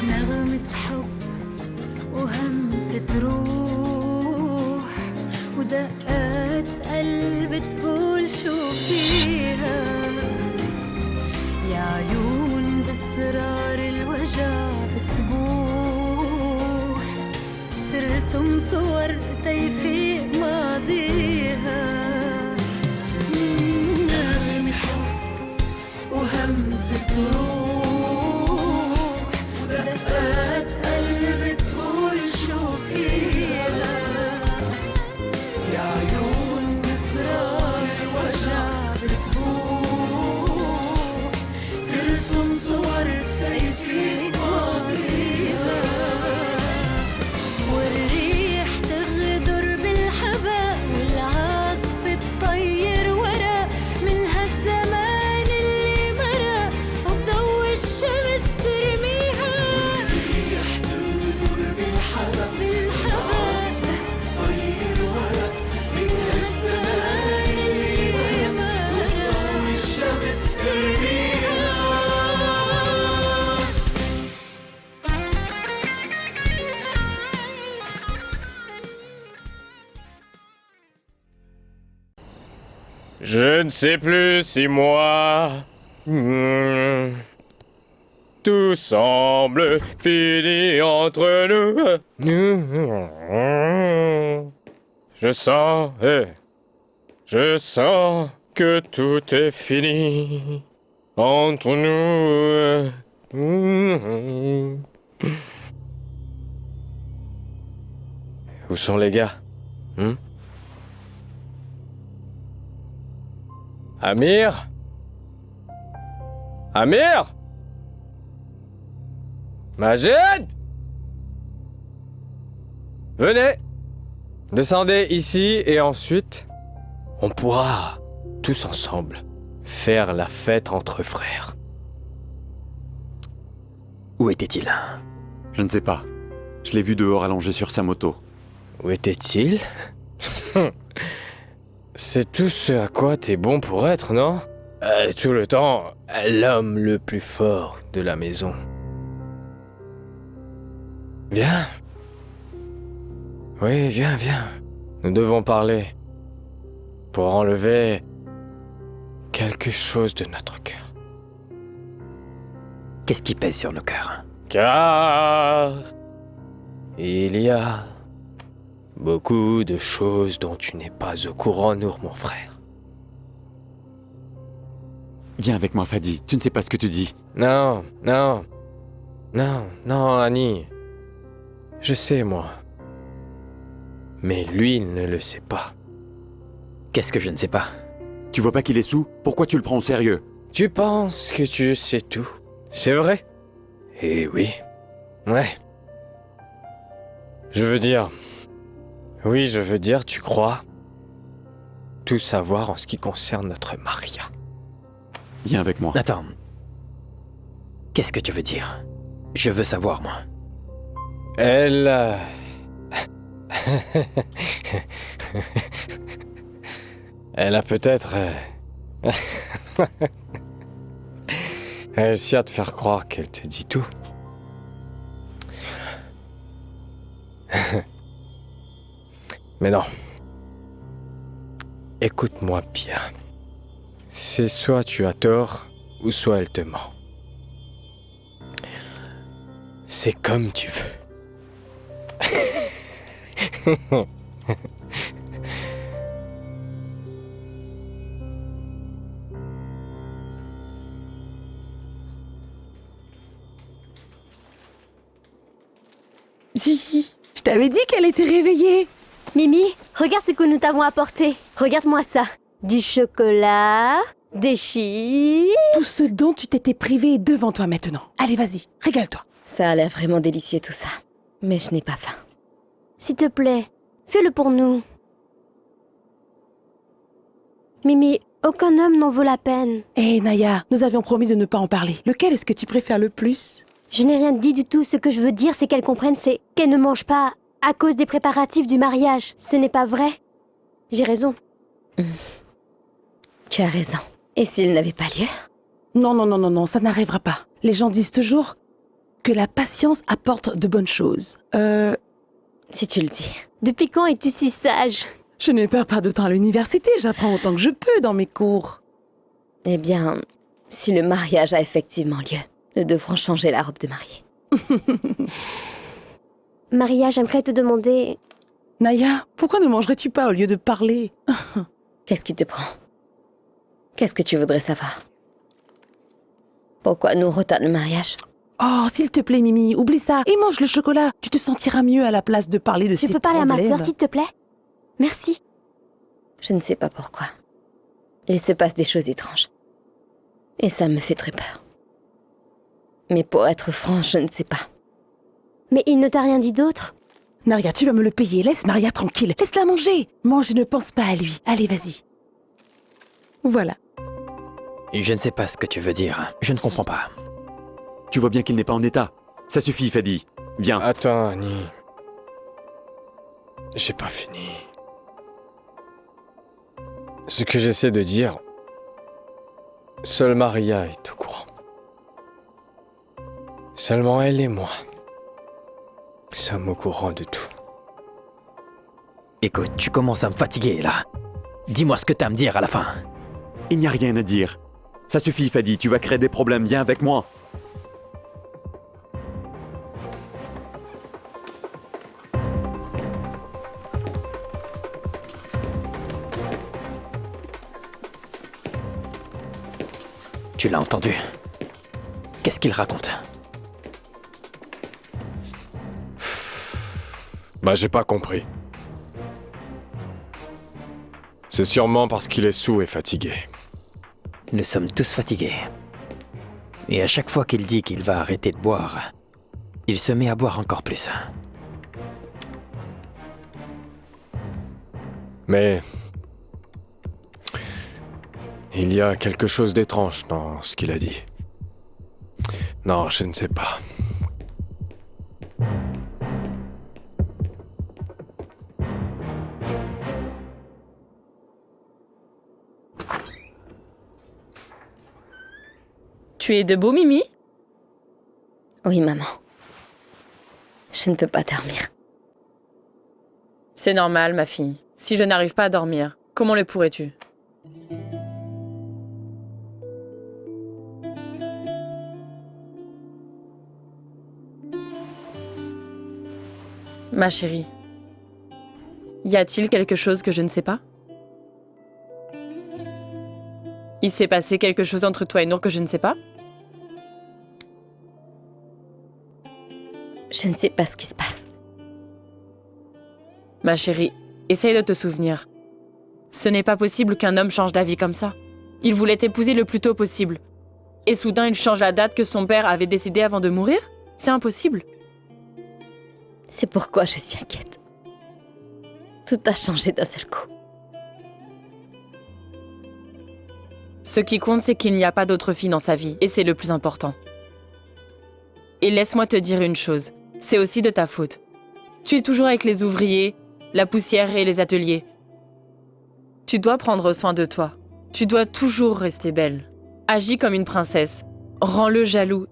نغمة حب وهمسة روح ودقات قلب تقول شو فيها يا عيون بأسرار الوجع بتبوح ترسم صور تيفيق ماضيها نغمة حب وهمسة روح ودقات قلب تقول شو فيها يا عيون بأسرار الوجع بتبوح ترسم صور تيفيق ماضيها والريح تغدر بالحباء والعاصف تطير ورا من هالزمان اللي مرق وبضوء الشمس ترميها والريح تغدر بالحباء تطير ورا من هالزمان اللي مرق وبضوء الشمس ترميها Je ne sais plus si moi... tout semble fini entre nous. Je sens que tout est fini entre nous. Où sont les gars? Amir? Amir? Majed? Venez! Descendez ici et ensuite, on pourra, tous ensemble, faire la fête entre frères. Où était-il? Je ne sais pas. Je l'ai vu dehors allongé sur sa moto. Où était-il? C'est tout ce à quoi t'es bon pour être, non? Tout le temps, l'homme le plus fort de la maison. Viens. Oui, viens. Nous devons parler. Pour enlever quelque chose de notre cœur. Qu'est-ce qui pèse sur nos cœurs? Car il y a beaucoup de choses dont tu n'es pas au courant, Nour, mon frère. Viens avec moi, Fadi. Tu ne sais pas ce que tu dis. Non, Annie. Je sais, moi. Mais lui, il ne le sait pas. Qu'est-ce que je ne sais pas? Tu vois pas qu'il est sous? Pourquoi tu le prends au sérieux? Tu penses que tu sais tout. C'est vrai? Eh oui. Ouais. Je veux dire, tu crois tout savoir en ce qui concerne notre Maria. Viens avec moi. Attends. Qu'est-ce que tu veux dire? Je veux savoir, moi. Elle... Elle a peut-être... réussi à te faire croire qu'elle te dit tout. Mais non. Écoute-moi bien. C'est soit tu as tort, ou soit elle te ment. C'est comme tu veux. Zizi, je t'avais dit qu'elle était réveillée. Mimi, regarde ce que nous t'avons apporté. Regarde-moi ça. Du chocolat, des chips... Tout ce dont tu t'étais privé est devant toi maintenant. Allez, vas-y, régale-toi. Ça a l'air vraiment délicieux tout ça. Mais je n'ai pas faim. S'il te plaît, fais-le pour nous. Mimi, aucun homme n'en vaut la peine. Hé, Naya, nous avions promis de ne pas en parler. Lequel est-ce que tu préfères le plus? Je n'ai rien dit du tout. Ce que je veux dire, c'est qu'elle comprenne, c'est qu'elle ne mange pas à cause des préparatifs du mariage. Ce n'est pas vrai. J'ai raison. Tu as raison. Et s'il n'avait pas lieu? Non, ça n'arrivera pas. Les gens disent toujours que la patience apporte de bonnes choses. Si tu le dis. Depuis quand es-tu si sage? Je ne perds pas de temps à l'université, j'apprends autant que je peux dans mes cours. Eh bien, si le mariage a effectivement lieu, nous devrons changer la robe de mariée. Maria, j'aimerais te demander... Naya, pourquoi ne mangerais-tu pas au lieu de parler? Qu'est-ce qui te prend? Qu'est-ce que tu voudrais savoir? Pourquoi nous retarde le mariage? Oh, s'il te plaît, Mimi, oublie ça et mange le chocolat. Tu te sentiras mieux à la place de parler de Tu ces peux parler à ma problèmes. sœur, s'il te plaît? Merci. Je ne sais pas pourquoi. Il se passe des choses étranges. Et ça me fait très peur. Mais pour être franche, je ne sais pas. Mais il ne t'a rien dit d'autre? Naria, tu vas me le payer. Laisse Maria tranquille. Laisse-la manger. Mange et ne pense pas à lui. Allez, vas-y. Voilà. Je ne sais pas ce que tu veux dire. Je ne comprends pas. Tu vois bien qu'il n'est pas en état. Ça suffit, Fadi. Viens. Attends, Annie. J'ai pas fini. Ce que j'essaie de dire, seule Maria est au courant. Seulement elle et moi sommes au courant de tout. Écoute, tu commences à me fatiguer, là. Dis-moi ce que t'as à me dire à la fin. Il n'y a rien à dire. Ça suffit, Fadi. Tu vas créer des problèmes. Viens avec moi. Tu l'as entendu? Qu'est-ce qu'il raconte? Bah j'ai pas compris. C'est sûrement parce qu'il est saoul et fatigué. Nous sommes tous fatigués. Et à chaque fois qu'il dit qu'il va arrêter de boire, il se met à boire encore plus. Mais... il y a quelque chose d'étrange dans ce qu'il a dit. Non, je ne sais pas. Tu es debout, Mimi? Oui, maman. Je ne peux pas dormir. C'est normal, ma fille. Si je n'arrive pas à dormir, comment le pourrais-tu? Ma chérie, y a-t-il quelque chose que je ne sais pas? Il s'est passé quelque chose entre toi et Nour que je ne sais pas? Je ne sais pas ce qui se passe. Ma chérie, essaye de te souvenir. Ce n'est pas possible qu'un homme change d'avis comme ça. Il voulait t'épouser le plus tôt possible. Et soudain, il change la date que son père avait décidée avant de mourir? C'est impossible. C'est pourquoi je suis inquiète. Tout a changé d'un seul coup. Ce qui compte, c'est qu'il n'y a pas d'autre fille dans sa vie, et c'est le plus important. Et laisse-moi te dire une chose, c'est aussi de ta faute. Tu es toujours avec les ouvriers, la poussière et les ateliers. Tu dois prendre soin de toi. Tu dois toujours rester belle. Agis comme une princesse. Rends-le jaloux,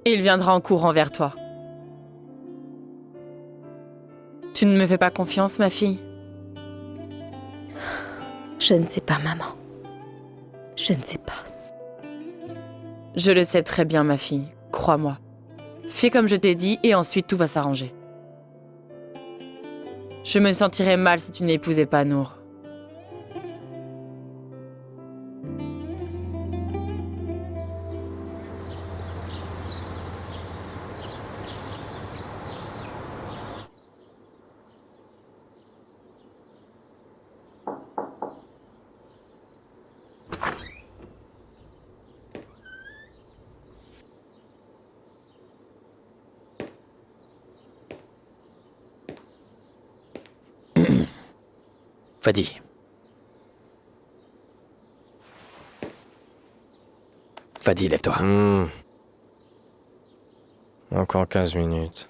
et il viendra en courant vers toi. Tu ne me fais pas confiance, ma fille? Je ne sais pas, maman. Je ne sais pas. Je le sais très bien, ma fille. Crois-moi. Fais comme je t'ai dit et ensuite tout va s'arranger. Je me sentirais mal si tu n'épousais pas Nour. Fadi. Fadi, lève-toi. Encore 15 minutes.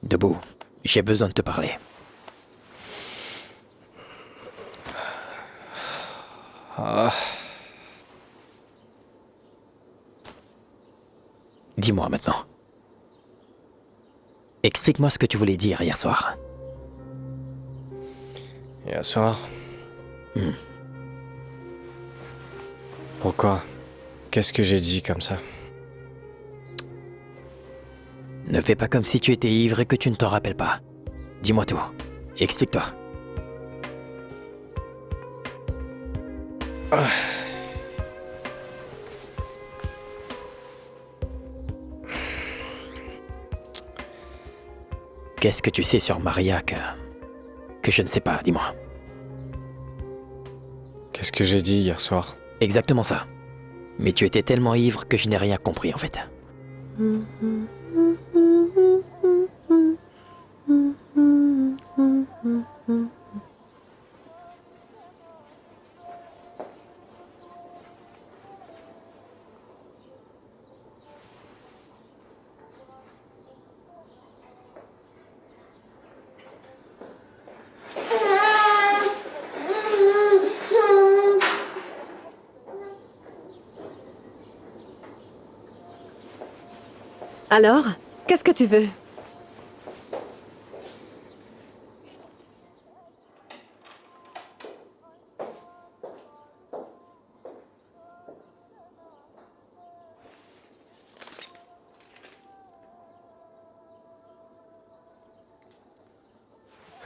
Debout. J'ai besoin de te parler. Dis-moi maintenant. Explique-moi ce que tu voulais dire hier soir. Hier soir. Pourquoi? Qu'est-ce que j'ai dit comme ça? Ne fais pas comme si tu étais ivre et que tu ne t'en rappelles pas. Dis-moi tout. Explique-toi. Qu'est-ce que tu sais sur Maria que je ne sais pas, dis-moi. Qu'est-ce que j'ai dit hier soir? Exactement ça. Mais tu étais tellement ivre que je n'ai rien compris en fait. Alors, qu'est-ce que tu veux?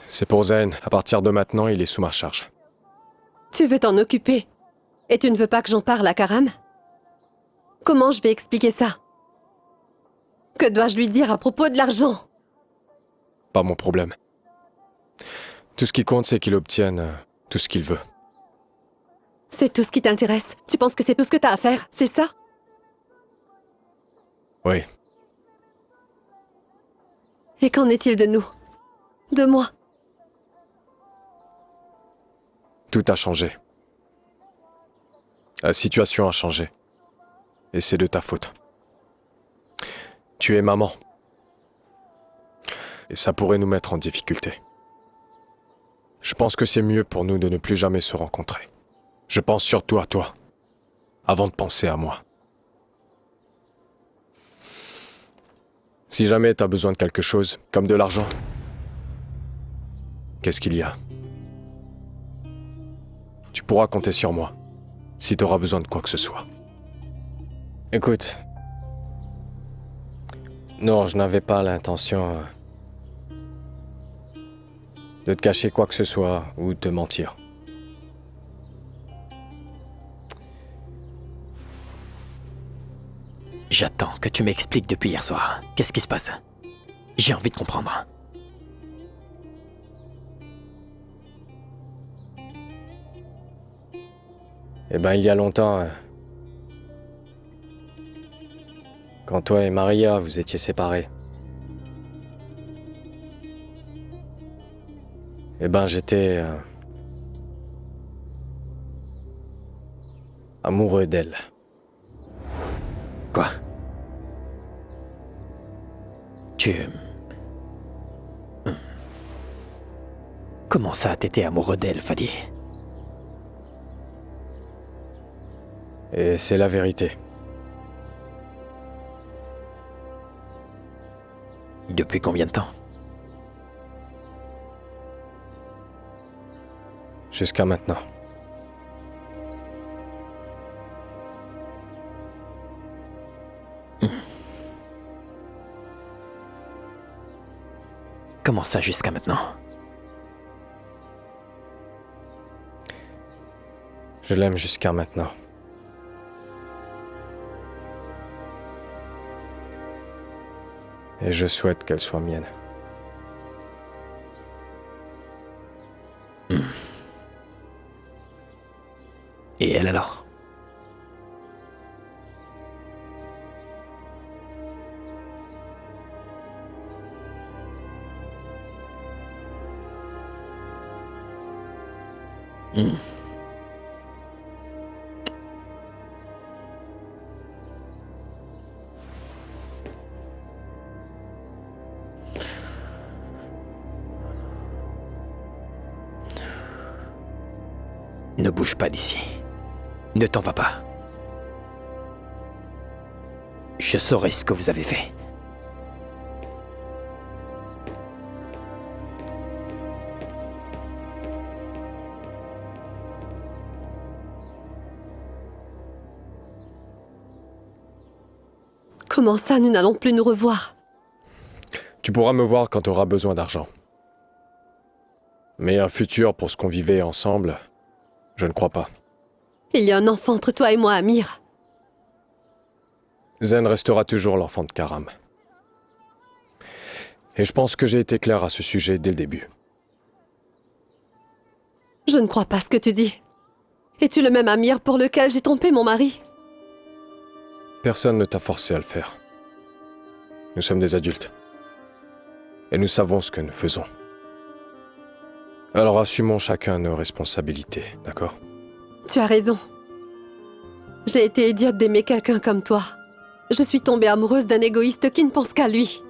C'est pour Zen. À partir de maintenant, il est sous ma charge. Tu veux t'en occuper. Et tu ne veux pas que j'en parle à Karam? Comment je vais expliquer ça? Que dois-je lui dire à propos de l'argent? Pas mon problème. Tout ce qui compte, c'est qu'il obtienne tout ce qu'il veut. C'est tout ce qui t'intéresse. Tu penses que c'est tout ce que t'as à faire, c'est ça? Oui. Et qu'en est-il de nous? De moi? Tout a changé. La situation a changé. Et c'est de ta faute. Tu es maman. Et ça pourrait nous mettre en difficulté. Je pense que c'est mieux pour nous de ne plus jamais se rencontrer. Je pense surtout à toi, avant de penser à moi. Si jamais t'as besoin de quelque chose, comme de l'argent, qu'est-ce qu'il y a? Tu pourras compter sur moi, si t'auras besoin de quoi que ce soit. Écoute, non, je n'avais pas l'intention de te cacher quoi que ce soit ou de te mentir. J'attends que tu m'expliques depuis hier soir. Qu'est-ce qui se passe? J'ai envie de comprendre. Eh ben, il y a longtemps, quand toi et Maria, vous étiez séparés. Eh ben, j'étais amoureux d'elle. Quoi? Comment ça, t'étais amoureux d'elle, Fadi? Et c'est la vérité. Depuis combien de temps? Jusqu'à maintenant. Comment ça, jusqu'à maintenant? Je l'aime jusqu'à maintenant. Et je souhaite qu'elle soit mienne. Et elle alors? Ne bouge pas d'ici. Ne t'en va pas. Je je saurai ce que vous avez fait. Comment ça, nous n'allons plus nous revoir? Tu pourras me voir quand tu auras besoin d'argent. Mais un futur pour ce qu'on vivait ensemble, je ne crois pas. Il y a un enfant entre toi et moi, Amir. Zen restera toujours l'enfant de Karam. Et je pense que j'ai été clair à ce sujet dès le début. Je ne crois pas ce que tu dis. Es-tu le même Amir pour lequel j'ai trompé mon mari? Personne ne t'a forcé à le faire. Nous sommes des adultes. Et nous savons ce que nous faisons. Alors assumons chacun nos responsabilités, d'accord? Tu as raison. J'ai été idiote d'aimer quelqu'un comme toi. Je suis tombée amoureuse d'un égoïste qui ne pense qu'à lui.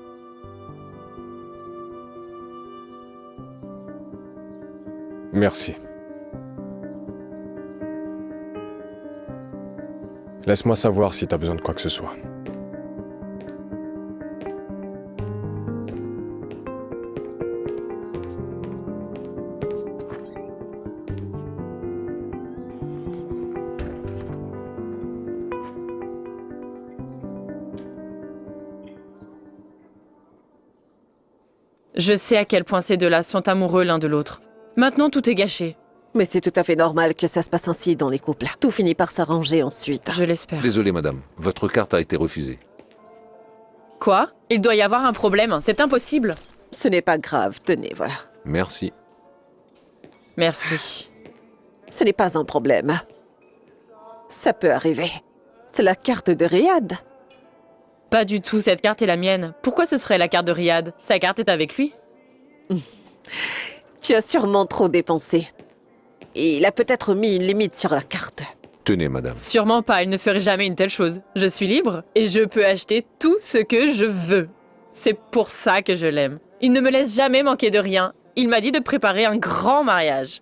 Merci. Laisse-moi savoir si t'as besoin de quoi que ce soit. Je sais à quel point ces deux-là sont amoureux l'un de l'autre. Maintenant, tout est gâché. Mais c'est tout à fait normal que ça se passe ainsi dans les couples. Tout finit par s'arranger ensuite. Je l'espère. Désolé, madame. Votre carte a été refusée. Quoi? Il doit y avoir un problème. C'est impossible. Ce n'est pas grave, tenez, voilà. Merci. Merci. Ce n'est pas un problème. Ça peut arriver. C'est la carte de Riyad. Pas du tout, cette carte est la mienne. Pourquoi ce serait la carte de Riyad? Sa carte est avec lui. Tu as sûrement trop dépensé. Et il a peut-être mis une limite sur la carte. Tenez, madame. Sûrement pas, il ne ferait jamais une telle chose. Je suis libre et je peux acheter tout ce que je veux. C'est pour ça que je l'aime. Il ne me laisse jamais manquer de rien. Il m'a dit de préparer un grand mariage.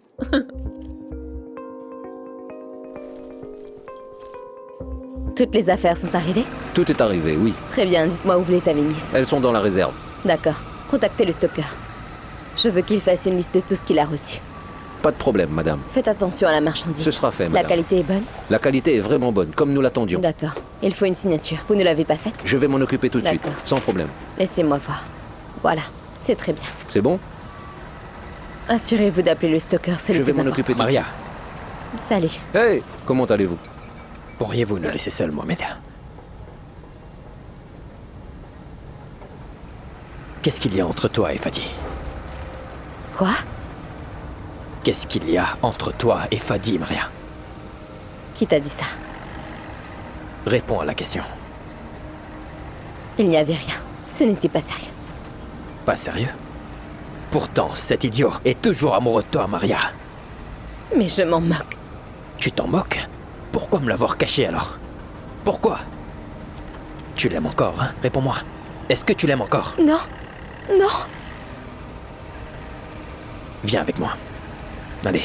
Toutes les affaires sont arrivées? Tout est arrivé, oui. Très bien, dites-moi où vous les avez mises. Elles sont dans la réserve. D'accord. Contactez le stocker. Je veux qu'il fasse une liste de tout ce qu'il a reçu. Pas de problème, madame. Faites attention à la marchandise. Ce sera fait, La madame. qualité est bonne? La qualité est vraiment bonne, comme nous l'attendions. D'accord. Il faut une signature. Vous ne l'avez pas faite? Je vais m'en occuper tout de suite, D'accord. sans problème. Laissez-moi voir. Voilà, c'est très bien. C'est bon? Assurez-vous d'appeler le stocker, c'est Je le vais plus m'en important. occuper tout de Maria, Salut. Hey! Comment allez-vous? pourriez-vous nous laisser seuls, Mohamed? Qu'est-ce qu'il y a entre toi et Fadi? Quoi? Qu'est-ce qu'il y a entre toi et Fadi, Maria? Qui t'a dit ça? Réponds à la question. Il n'y avait rien. Ce n'était pas sérieux. Pas sérieux? Pourtant, cet idiot est toujours amoureux de toi, Maria. Mais je m'en moque. Tu t'en moques? Pourquoi me l'avoir caché alors? Pourquoi? Tu l'aimes encore, hein? Réponds-moi. Est-ce que tu l'aimes encore? Non. Non. Viens avec moi. Allez.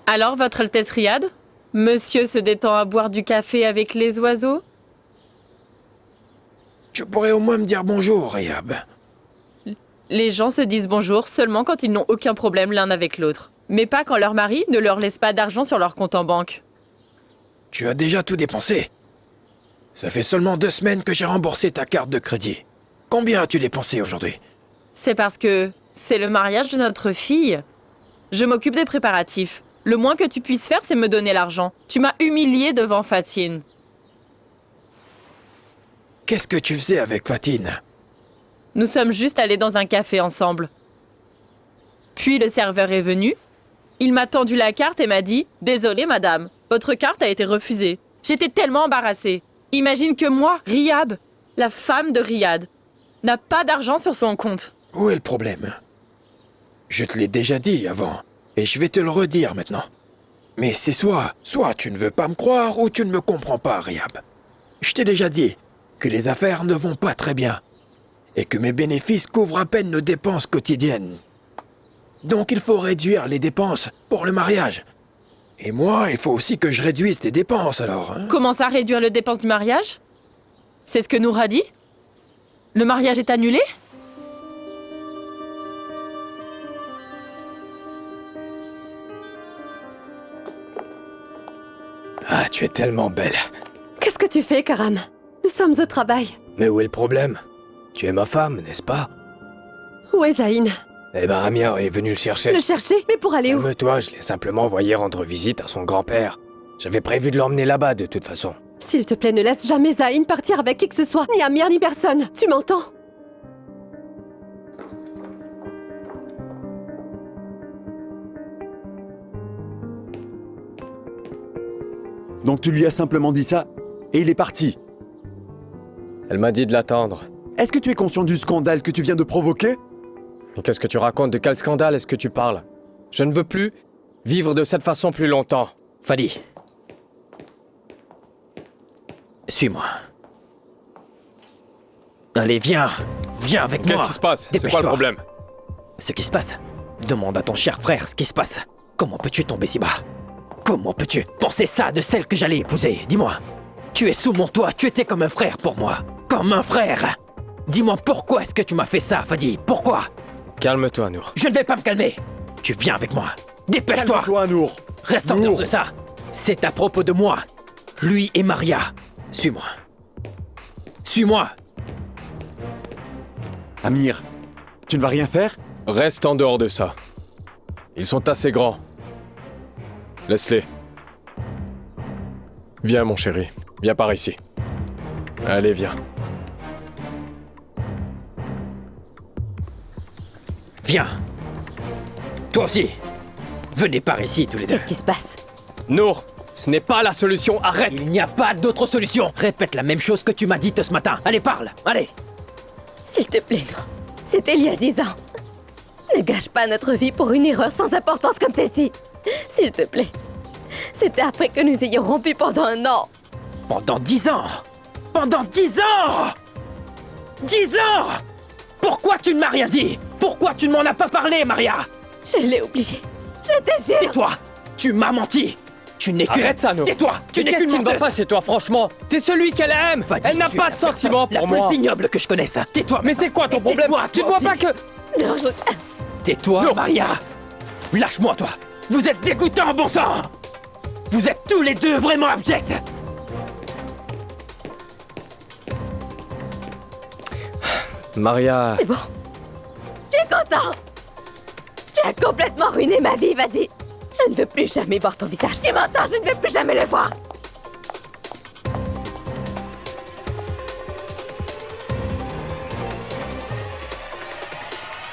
Alors, Votre Altesse Riyad? Monsieur se détend à boire du café avec les oiseaux? Tu pourrais au moins me dire bonjour, Riyab. Les gens se disent bonjour seulement quand ils n'ont aucun problème l'un avec l'autre. Mais pas quand leur mari ne leur laisse pas d'argent sur leur compte en banque. Tu as déjà tout dépensé. Ça fait seulement 2 semaines que j'ai remboursé ta carte de crédit. Combien as-tu dépensé aujourd'hui? C'est parce que c'est le mariage de notre fille. Je m'occupe des préparatifs. Le moins que tu puisses faire, c'est me donner l'argent. Tu m'as humiliée devant Fatine. Qu'est-ce que tu faisais avec Fatine? Nous sommes juste allés dans un café ensemble. Puis le serveur est venu, il m'a tendu la carte et m'a dit « Désolé madame, votre carte a été refusée. » J'étais tellement embarrassée. Imagine que moi, Riyad, la femme de Riyad, n'a pas d'argent sur son compte. Où est le problème? Je te l'ai déjà dit avant, et je vais te le redire maintenant. Mais c'est soit tu ne veux pas me croire ou tu ne me comprends pas, Riyad. Je t'ai déjà dit que les affaires ne vont pas très bien, et que mes bénéfices couvrent à peine nos dépenses quotidiennes. Donc il faut réduire les dépenses pour le mariage. Et moi, il faut aussi que je réduise tes dépenses alors. Hein? Comment ça, réduire les dépenses du mariage? C'est ce que Nour a dit? Le mariage est annulé? Ah, tu es tellement belle. Qu'est-ce que tu fais, Karam? Nous sommes au travail. Mais où est le problème? Tu es ma femme, n'est-ce pas? Où est Zayn? Eh ben, Amir est venu le chercher. Le chercher? Mais pour aller où? Calme-toi, je l'ai simplement envoyé rendre visite à son grand-père. J'avais prévu de l'emmener là-bas, de toute façon. S'il te plaît, ne laisse jamais Zayn partir avec qui que ce soit, ni Amir, ni personne. Tu m'entends? Donc tu lui as simplement dit ça, et il est parti. Elle m'a dit de l'attendre. Est-ce que tu es conscient du scandale que tu viens de provoquer? Mais qu'est-ce que tu racontes? De quel scandale est-ce que tu parles? Je ne veux plus vivre de cette façon plus longtemps. Fadi. Suis-moi. Allez, viens. Viens avec moi. Qu'est-ce qui se passe? C'est quoi Dépêche-toi. le problème? Ce qui se passe. Demande à ton cher frère ce qui se passe. Comment peux-tu tomber si bas? Comment peux-tu penser ça de celle que j'allais épouser? Dis-moi. Tu es sous mon toit, tu étais comme un frère pour moi. Comme un frère. Dis-moi pourquoi est-ce que tu m'as fait ça, Fadi? Pourquoi? Calme-toi, Nour. Je ne vais pas me calmer. Tu viens avec moi. Dépêche-toi. Calme-toi, Nour. Reste en dehors de ça. C'est à propos de moi. Lui et Maria. Suis-moi. Suis-moi. Amir, tu ne vas rien faire? Reste en dehors de ça. Ils sont assez grands. Laisse-les. Viens, mon chéri. Viens par ici. Allez, viens. Viens. Toi aussi. Venez par ici, tous les deux. Qu'est-ce qui se passe? Nour, ce n'est pas la solution. Arrête. Il n'y a pas d'autre solution. Répète la même chose que tu m'as dite ce matin. Allez, parle. Allez. S'il te plaît, non. C'était il y a 10 ans. Ne gâche pas notre vie pour une erreur sans importance comme celle-ci. S'il te plaît. C'était après que nous ayons rompu pendant 1 an. Pendant 10 ans. Pendant 10 ans. 10 ans. Pourquoi tu ne m'as rien dit? Pourquoi tu ne m'en as pas parlé, Maria? Je l'ai oublié. Je te jure. Tais-toi. Tu m'as menti. Tu n'es que... Arrête ça, Nour. Tais-toi. Tu n'es Qu'est-ce qu'une qui ne va menteuse. pas chez toi, franchement? C'est celui qu'elle aime. Fadi, Elle n'a tu es pas la de sentiments personne pour moi. la plus ignoble que je connaisse. Tais-toi. Mais c'est quoi ton problème? Tais-toi, Tu ne toi vois pas aussi. que... Non, je... Tais-toi, Non. Maria. Lâche-moi, toi. Vous êtes dégoûtants, bon sang. Vous êtes tous les deux vraiment abjects. Maria... C'est bon. Tu es content? Tu as complètement ruiné ma vie, Vadi. Je ne veux plus jamais voir ton visage. Tu m'entends? Je ne veux plus jamais le voir.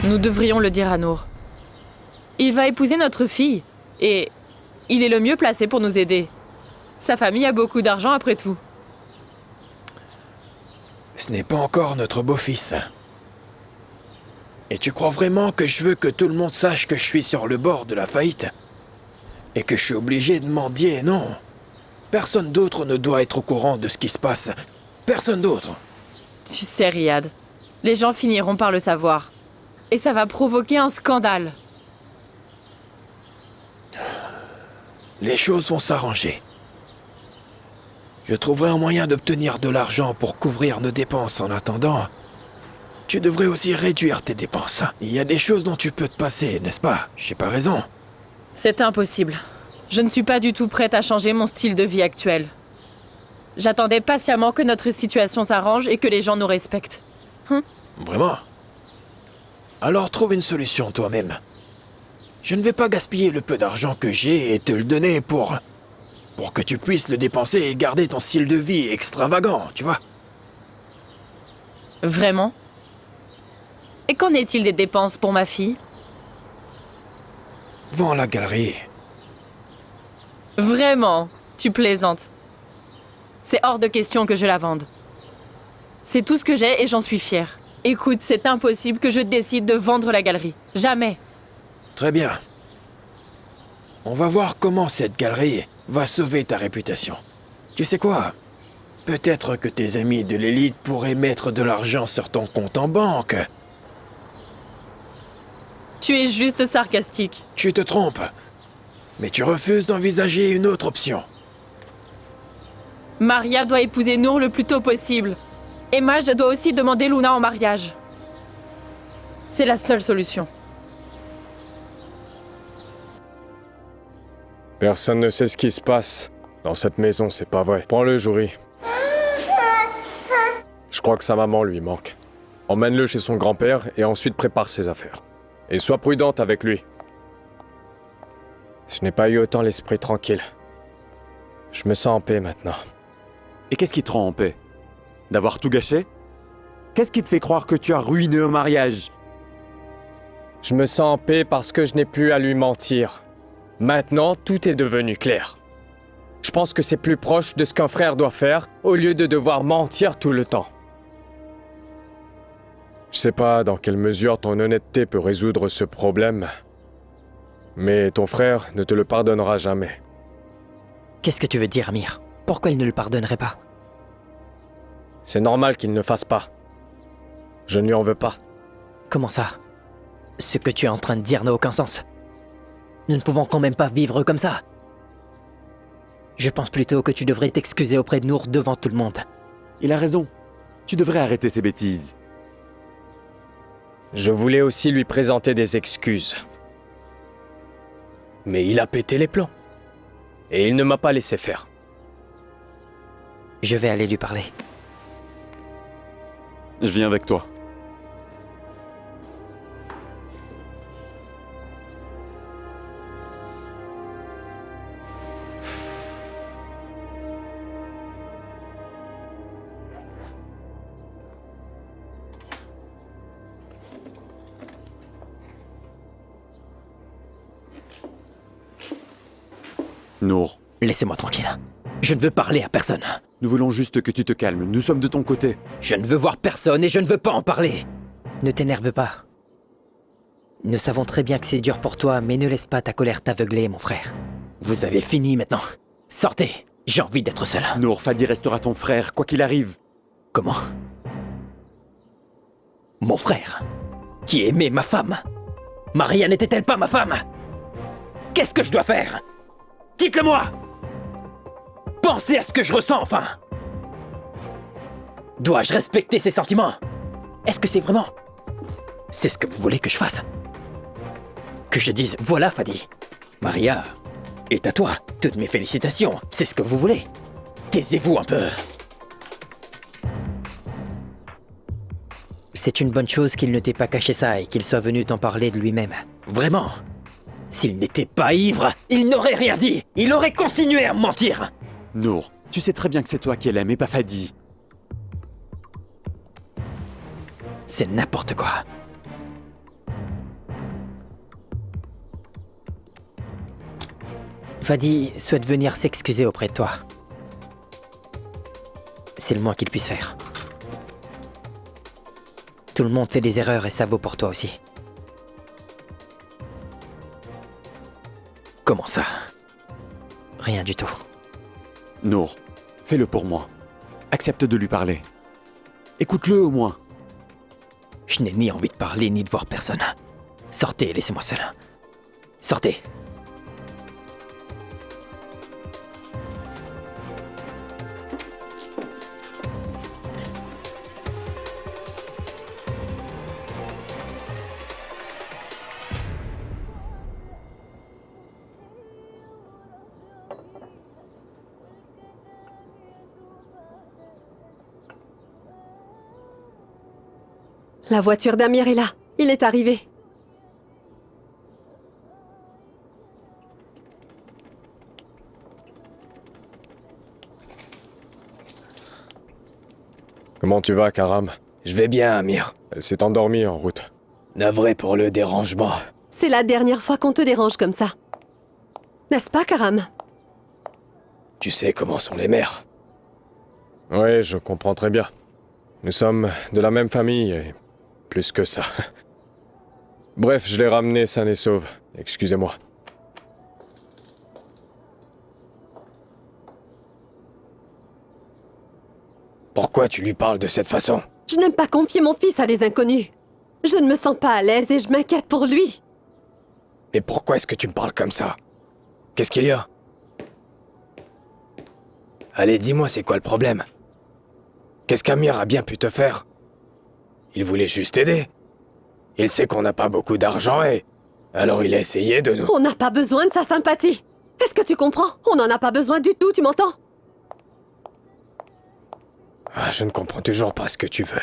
Nous devrions le dire à Nour. Il va épouser notre fille, et il est le mieux placé pour nous aider. Sa famille a beaucoup d'argent après tout. Ce n'est pas encore notre beau-fils. Et tu crois vraiment que je veux que tout le monde sache que je suis sur le bord de la faillite? Et que je suis obligé de mendier? Non. Personne d'autre ne doit être au courant de ce qui se passe. Personne d'autre. Tu sais, Riyad, les gens finiront par le savoir. Et ça va provoquer un scandale. Les choses vont s'arranger. Je trouverai un moyen d'obtenir de l'argent pour couvrir nos dépenses. En attendant, tu devrais aussi réduire tes dépenses. Il y a des choses dont tu peux te passer, n'est-ce pas? J'ai pas raison. C'est impossible. Je ne suis pas du tout prête à changer mon style de vie actuel. J'attendais patiemment que notre situation s'arrange et que les gens nous respectent. Vraiment? Alors trouve une solution toi-même. Je ne vais pas gaspiller le peu d'argent que j'ai et te le donner pour que tu puisses le dépenser et garder ton style de vie extravagant, tu vois? Vraiment? Et qu'en est-il des dépenses pour ma fille? Vends la galerie. Vraiment, tu plaisantes. C'est hors de question que je la vende. C'est tout ce que j'ai et j'en suis fière. Écoute, c'est impossible que je décide de vendre la galerie. Jamais. Très bien. On va voir comment cette galerie va sauver ta réputation. Tu sais quoi? Peut-être que tes amis de l'élite pourraient mettre de l'argent sur ton compte en banque. Tu es juste sarcastique. Tu te trompes. Mais tu refuses d'envisager une autre option. Maria doit épouser Nour le plus tôt possible. Et Majd doit aussi demander Luna en mariage. C'est la seule solution. Personne ne sait ce qui se passe dans cette maison, c'est pas vrai. Prends-le, Jouri. Je crois que sa maman lui manque. Emmène-le chez son grand-père et ensuite prépare ses affaires. Et sois prudente avec lui. Je n'ai pas eu autant l'esprit tranquille. Je me sens en paix maintenant. Et qu'est-ce qui te rend en paix? D'avoir tout gâché? Qu'est-ce qui te fait croire que tu as ruiné un mariage? Je me sens en paix parce que je n'ai plus à lui mentir. Maintenant, tout est devenu clair. Je pense que c'est plus proche de ce qu'un frère doit faire au lieu de devoir mentir tout le temps. Je sais pas dans quelle mesure ton honnêteté peut résoudre ce problème, mais ton frère ne te le pardonnera jamais. Qu'est-ce que tu veux dire, Amir? Pourquoi il ne le pardonnerait pas? C'est normal qu'il ne fasse pas. Je ne lui en veux pas. Comment ça? Ce que tu es en train de dire n'a aucun sens. Nous ne pouvons quand même pas vivre comme ça. Je pense plutôt que tu devrais t'excuser auprès de Nour devant tout le monde. Il a raison. Tu devrais arrêter ces bêtises. Je voulais aussi lui présenter des excuses. Mais il a pété les plombs. Et il ne m'a pas laissé faire. Je vais aller lui parler. Je viens avec toi. Nour. Laissez-moi tranquille. Je ne veux parler à personne. Nous voulons juste que tu te calmes. Nous sommes de ton côté. Je ne veux voir personne et je ne veux pas en parler. Ne t'énerve pas. Nous savons très bien que c'est dur pour toi, mais ne laisse pas ta colère t'aveugler, mon frère. Vous avez fini maintenant. Sortez. J'ai envie d'être seul. Nour, Fadi restera ton frère, quoi qu'il arrive. Comment? Mon frère, qui aimait ma femme. Maria n'était-elle pas ma femme? Qu'est-ce que je dois faire? Dites-le-moi! Pensez à ce que je ressens, enfin! Dois-je respecter ses sentiments? Est-ce que c'est vraiment... C'est ce que vous voulez que je fasse? Que je dise, voilà Fadi, Maria est à toi, toutes mes félicitations, c'est ce que vous voulez? Taisez-vous un peu! C'est une bonne chose qu'il ne t'ait pas caché ça et qu'il soit venu t'en parler de lui-même. Vraiment! S'il n'était pas ivre, il n'aurait rien dit! Il aurait continué à me mentir! Nour, tu sais très bien que c'est toi qui l'aime et pas Fadi. C'est n'importe quoi. Fadi souhaite venir s'excuser auprès de toi. C'est le moins qu'il puisse faire. Tout le monde fait des erreurs et ça vaut pour toi aussi. Comment ça? Rien du tout. Nour, fais-le pour moi. Accepte de lui parler. Écoute-le au moins. Je n'ai ni envie de parler ni de voir personne. Sortez et laissez-moi seul. Sortez. La voiture d'Amir est là. Il est arrivé. Comment tu vas, Karam? Je vais bien, Amir. Elle s'est endormie en route. Navré pour le dérangement. C'est la dernière fois qu'on te dérange comme ça. N'est-ce pas, Karam? Tu sais comment sont les mères. Oui, je comprends très bien. Nous sommes de la même famille et plus que ça. Bref, je l'ai ramené sain et sauve. Excusez-moi. Pourquoi tu lui parles de cette façon? Je n'aime pas confier mon fils à des inconnus. Je ne me sens pas à l'aise et je m'inquiète pour lui. Mais pourquoi est-ce que tu me parles comme ça? Qu'est-ce qu'il y a? Allez, dis-moi, c'est quoi le problème? Qu'est-ce qu'Amir a bien pu te faire? Il voulait juste t'aider. Il sait qu'on n'a pas beaucoup d'argent et... alors il a essayé de nous... On n'a pas besoin de sa sympathie. Est-ce que tu comprends? On n'en a pas besoin du tout, tu m'entends? Ah, je ne comprends toujours pas ce que tu veux.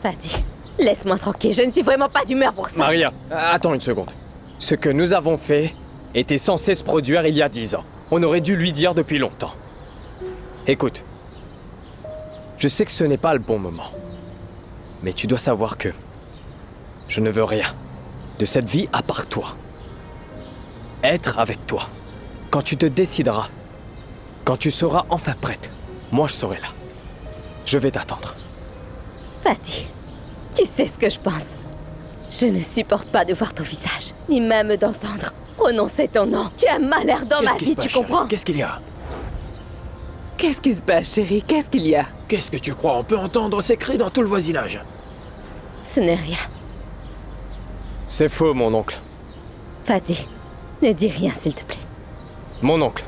Fadi, laisse-moi tranquille, je ne suis vraiment pas d'humeur pour ça. Maria, attends une seconde. Ce que nous avons fait était censé se produire il y a 10 ans. On aurait dû lui dire depuis longtemps. Écoute, je sais que ce n'est pas le bon moment. Mais tu dois savoir que je ne veux rien de cette vie à part toi. Être avec toi. Quand tu te décideras, quand tu seras enfin prête, moi je serai là. Je vais t'attendre. Fadi, tu sais ce que je pense. Je ne supporte pas de voir ton visage, ni même d'entendre prononcer ton nom. Tu as mal l'air dans ma vie, tu comprends? Qu'est-ce qu'il y a? Qu'est-ce qui se passe, chérie? Qu'est-ce qu'il y a? Qu'est-ce que tu crois? On peut entendre ces cris dans tout le voisinage. Ce n'est rien. C'est faux, mon oncle. Fadi, ne dis rien, s'il te plaît. Mon oncle.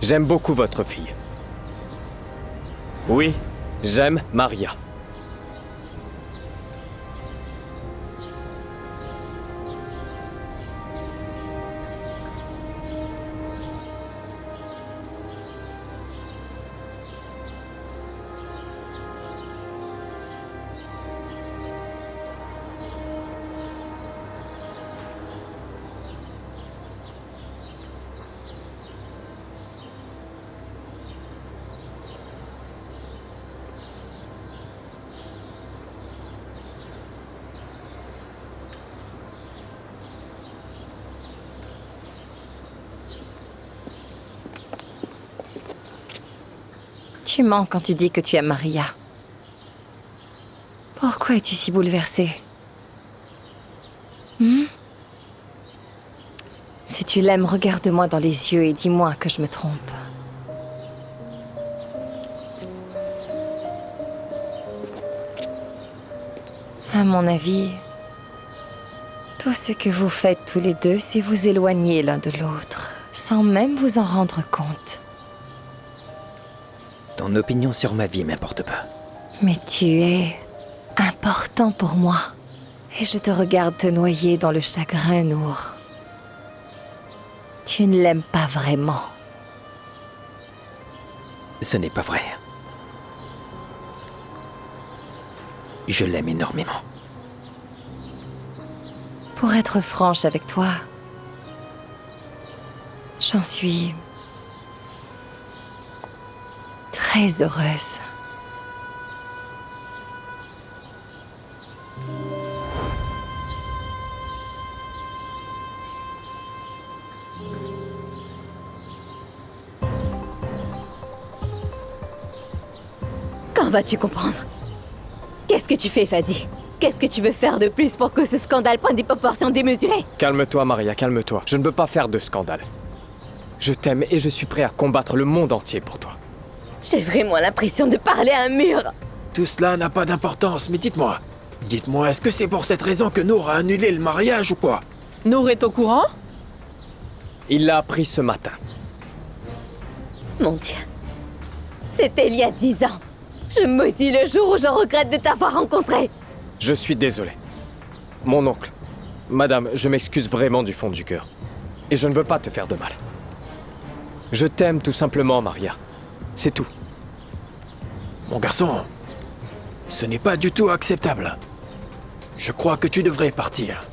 J'aime beaucoup votre fille. Oui, j'aime Maria. Tu mens quand tu dis que tu aimes Maria. Pourquoi es-tu si bouleversée? Si tu l'aimes, regarde-moi dans les yeux et dis-moi que je me trompe. À mon avis, tout ce que vous faites tous les deux, c'est vous éloigner l'un de l'autre, sans même vous en rendre compte. Ton opinion sur ma vie m'importe pas. Mais tu es important pour moi. Et je te regarde te noyer dans le chagrin, Nour. Tu ne l'aimes pas vraiment. Ce n'est pas vrai. Je l'aime énormément. Pour être franche avec toi, j'en suis très heureuse. Quand vas-tu comprendre? Qu'est-ce que tu fais, Fadi? Qu'est-ce que tu veux faire de plus pour que ce scandale prenne des proportions démesurées? Calme-toi, Maria, calme-toi. Je ne veux pas faire de scandale. Je t'aime et je suis prêt à combattre le monde entier pour toi. J'ai vraiment l'impression de parler à un mur. Tout cela n'a pas d'importance, mais dites-moi. Dites-moi, est-ce que c'est pour cette raison que Nour a annulé le mariage ou quoi? Nour est au courant? Il l'a appris ce matin. Mon Dieu. C'était il y a 10 ans. Je maudis le jour où je regrette de t'avoir rencontré. Je suis désolé. Mon oncle. Madame, je m'excuse vraiment du fond du cœur. Et je ne veux pas te faire de mal. Je t'aime tout simplement, Maria. C'est tout. Mon garçon, ce n'est pas du tout acceptable. Je crois que tu devrais partir.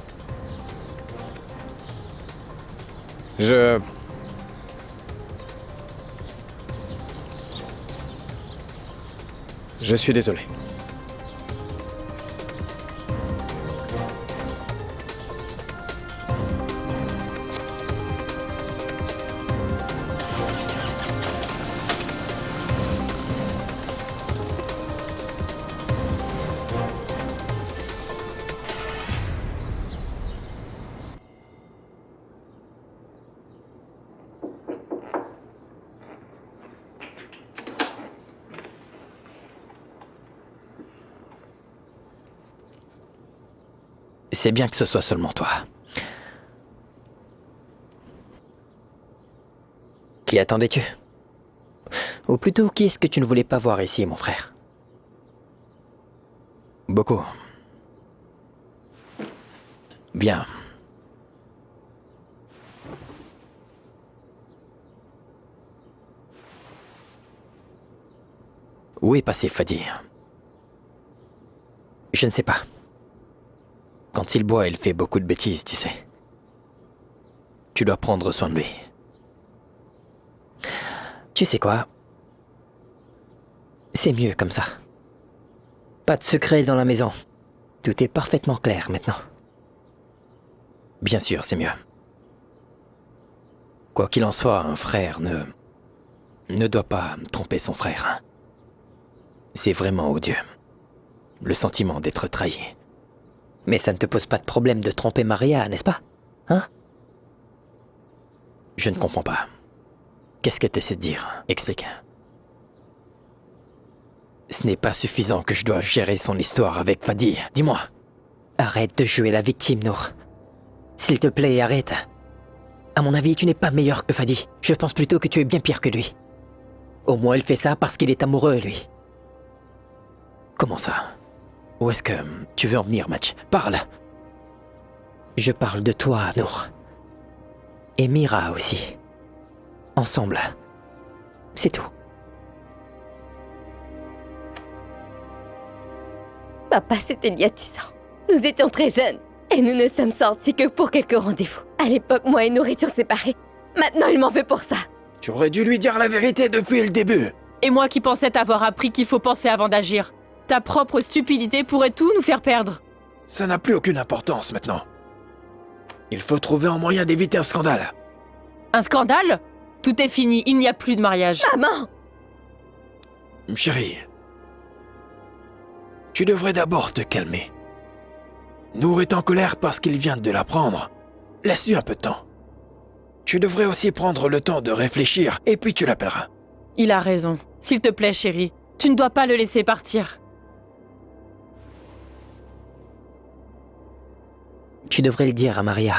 Je suis désolé. C'est bien que ce soit seulement toi. Qui attendais-tu? Ou plutôt, qui est-ce que tu ne voulais pas voir ici, mon frère? Beaucoup. Bien. Où est passé Fadi? Je ne sais pas. Quand il boit, il fait beaucoup de bêtises, tu sais. Tu dois prendre soin de lui. Tu sais quoi? C'est mieux comme ça. Pas de secret dans la maison. Tout est parfaitement clair maintenant. Bien sûr, c'est mieux. Quoi qu'il en soit, un frère ne doit pas tromper son frère. C'est vraiment odieux. Le sentiment d'être trahi. Mais ça ne te pose pas de problème de tromper Maria, n'est-ce pas? Hein? Je ne comprends pas. Qu'est-ce que tu essaies de dire? Explique. Ce n'est pas suffisant que je dois gérer son histoire avec Fadi. Dis-moi. Arrête de jouer la victime, Nour. S'il te plaît, arrête. À mon avis, tu n'es pas meilleur que Fadi. Je pense plutôt que tu es bien pire que lui. Au moins, il fait ça parce qu'il est amoureux, lui. Comment ça? Où est-ce que tu veux en venir, Match? Parle. Je parle de toi, Nour. Et Mira aussi. Ensemble. C'est tout. Papa, c'était il y a 10 ans. Nous étions très jeunes. Et nous ne sommes sortis que pour quelques rendez-vous. À l'époque, moi et Nour étions séparés. Maintenant, il m'en veut pour ça. Tu aurais dû lui dire la vérité depuis le début. Et moi qui pensais t'avoir appris qu'il faut penser avant d'agir. Ta propre stupidité pourrait tout nous faire perdre. Ça n'a plus aucune importance maintenant. Il faut trouver un moyen d'éviter un scandale. Un scandale? Tout est fini, il n'y a plus de mariage. Maman! Chérie, tu devrais d'abord te calmer. Nour est en colère parce qu'il vient de l'apprendre. Laisse-lui un peu de temps. Tu devrais aussi prendre le temps de réfléchir et puis tu l'appelleras. Il a raison. S'il te plaît, chérie, tu ne dois pas le laisser partir. Tu devrais le dire à Maria.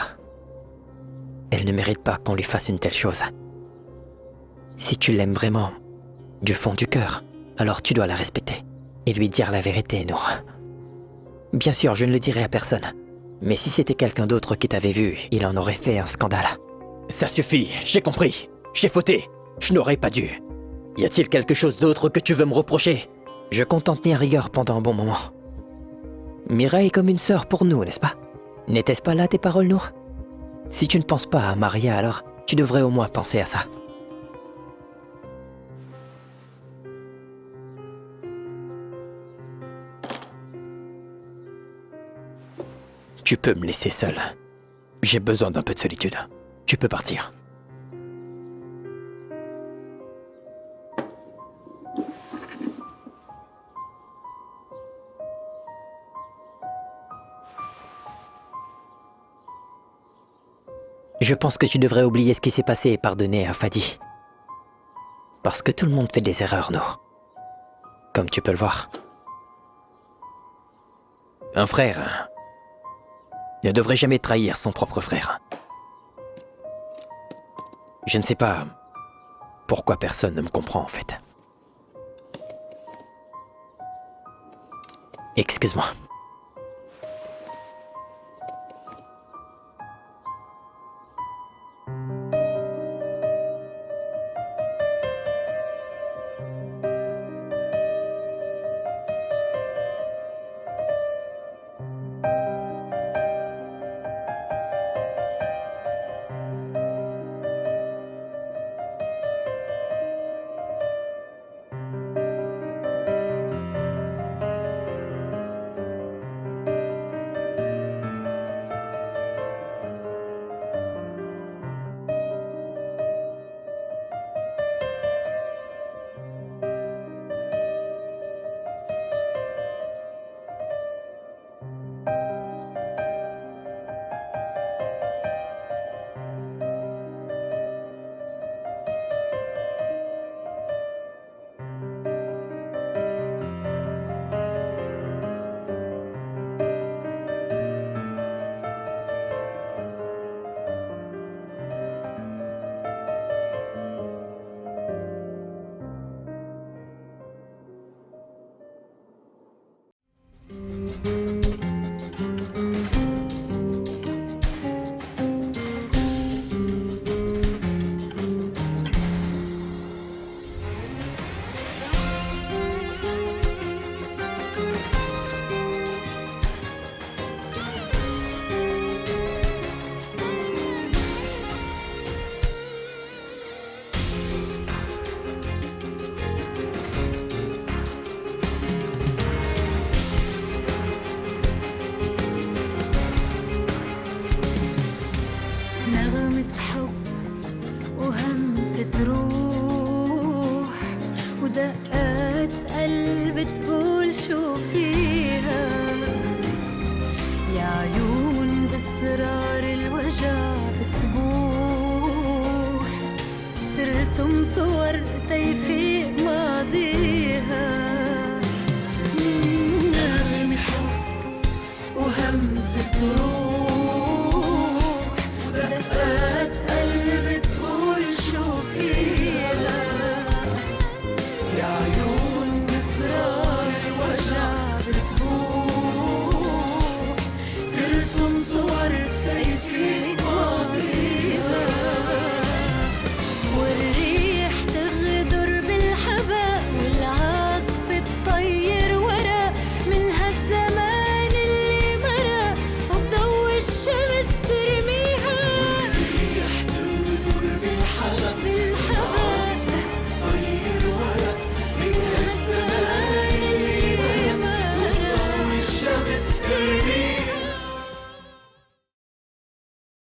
Elle ne mérite pas qu'on lui fasse une telle chose. Si tu l'aimes vraiment, du fond du cœur, alors tu dois la respecter. Et lui dire la vérité, Nour. Bien sûr, je ne le dirai à personne. Mais si c'était quelqu'un d'autre qui t'avait vu, il en aurait fait un scandale. Ça suffit, j'ai compris. J'ai fauté. Je n'aurais pas dû. Y a-t-il quelque chose d'autre que tu veux me reprocher? Je compte en tenir rigueur pendant un bon moment. Mira est comme une sœur pour nous, n'est-ce pas? N'était-ce pas là tes paroles, Nour? Si tu ne penses pas à Maria, alors tu devrais au moins penser à ça. Tu peux me laisser seul. J'ai besoin d'un peu de solitude. Tu peux partir. Je pense que tu devrais oublier ce qui s'est passé et pardonner à Fadi. Parce que tout le monde fait des erreurs, Nour. Comme tu peux le voir. Un frère ne devrait jamais trahir son propre frère. Je ne sais pas pourquoi personne ne me comprend en fait. Excuse-moi. هالقلب تقول شو فيها، يا عيون بأسرار الوجع بتبوح، ترسم صور تيفي